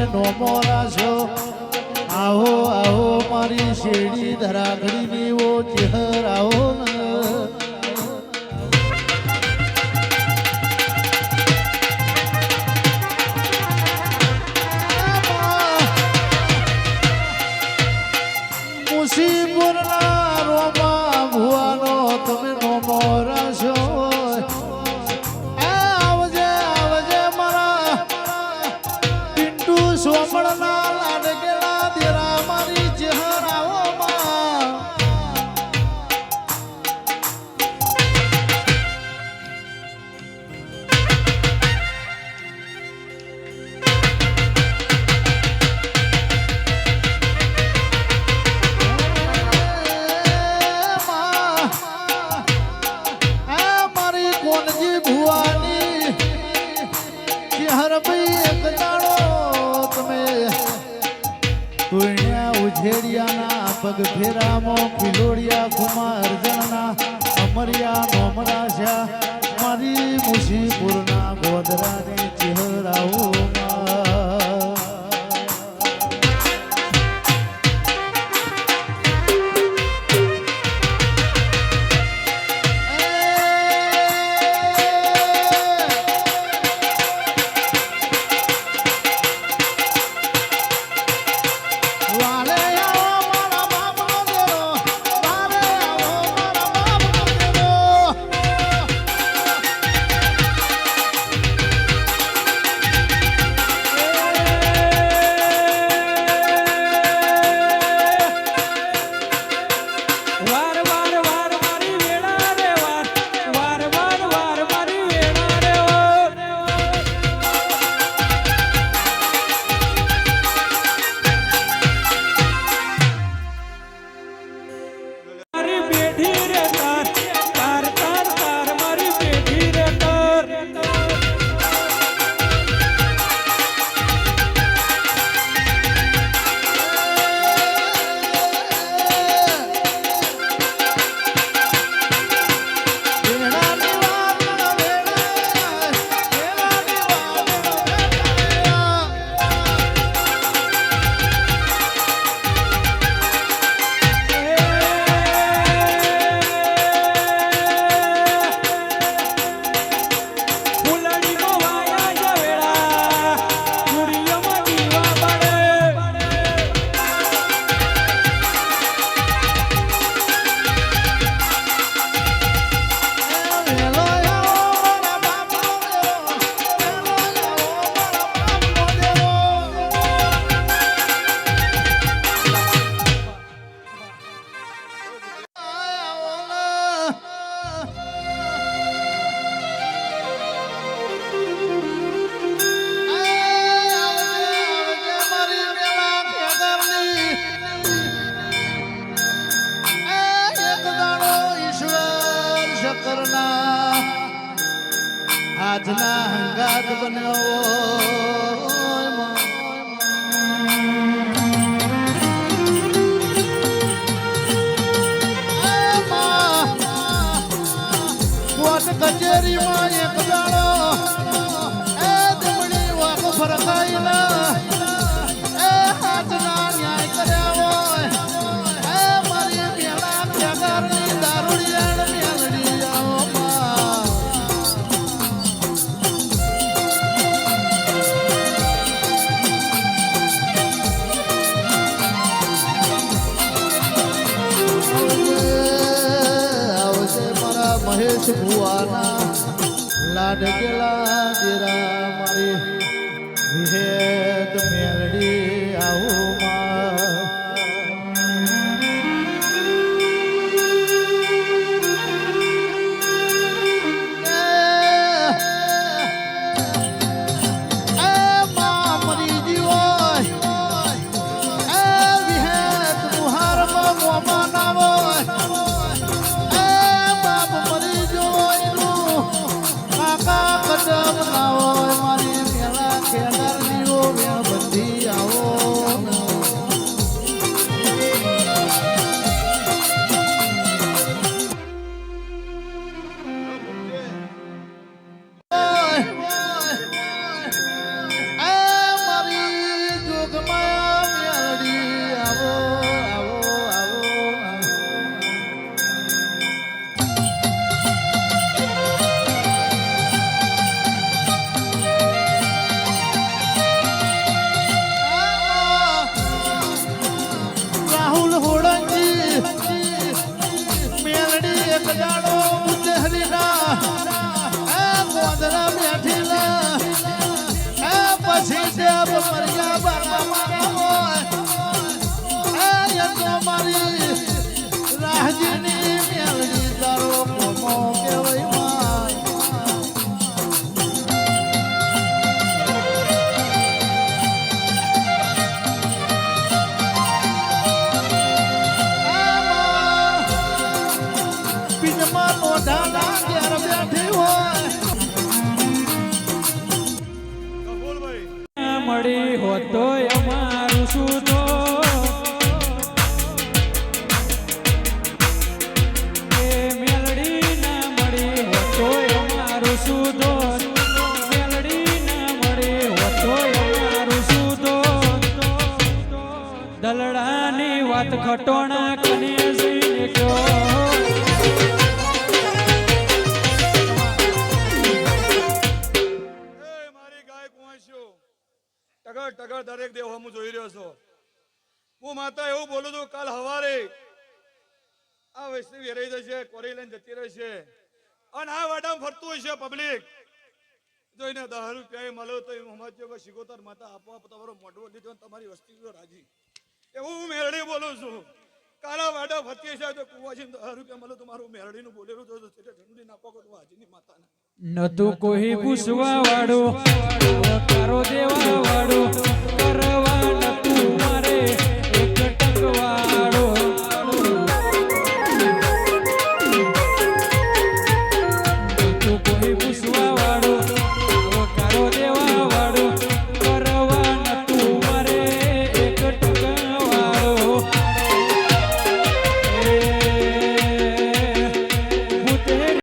નોમો રાશો આવો આવો મારી શેરડી ધરાઘડીની ઓ ચહેર આવો ને મુસીબુરના રોમા ભુવાનો તમે નોમો રાશો આવજે આવજે મારા પિન્ટુ સોમણના લાડકેલા દેરા મારી ચહેરાઓમાં ઉછેડિયાના પગ ફેરામાં પિલોડિયા કુમાર અર્જણના અમરિયા નોમરાશા મારી મુસીપુરના ગોધરાની ચહેરાઓમાં આજના હંગાત બન્યો કોર્ટ કચેરીમાં એક દાડો એ દમડી વાક ફરકાઈના એ હાથના ન્યાય કર્યા હોય એ મારી મેળા પ્રકારની દારૂડિયાણ મેલડી મહેશ ભુવાના લાડકેલા દેરા મારી વિહેત મેલડી આવું મરી જીવો વિહેત બુહારમાં મોમાં નાવો મારી મેળા ખેડાર દીવો બધી આવો મારી મળી હોત તોય અમારું શું તો એ મેલડી ના મળી હોત તોય અમારું શું તો મેલડી ના મળી હોત તોય અમારું શું તો દલડાની વાત ખટોણા કનેસી કયો ટગર ટગર દરેક દેવ હું જોઈ રહ્યો છું. હું માતા એવું બોલું છું કાલ હવારે આ વૈષ્ણવી હરાઈ જશે, કોરી લઈને જતી રહેશે અને આ વાડામાં ફરતું હશે પબ્લિક જોઈને 10 રૂપિયા મળ્યો તો એમ સમજો કે શિકોતર માતા આપવા તમારો મોઢો લીધો તમારી વસ્તી રાજી એવું હું મેરડી બોલું છું. કાળા વાડા ફરતી હશે તો કુવાજી 10 રૂપિયા મળ્યો તો મારું મેરડીનું બોલેલું તો ઠંડી નાખો તો હાજીની માતાને નતું કોઈ પૂછવા વાળો તારો દેવા વાળો કરવા નતું મારે એક ટકવાળો નતું કોઈ પૂછવા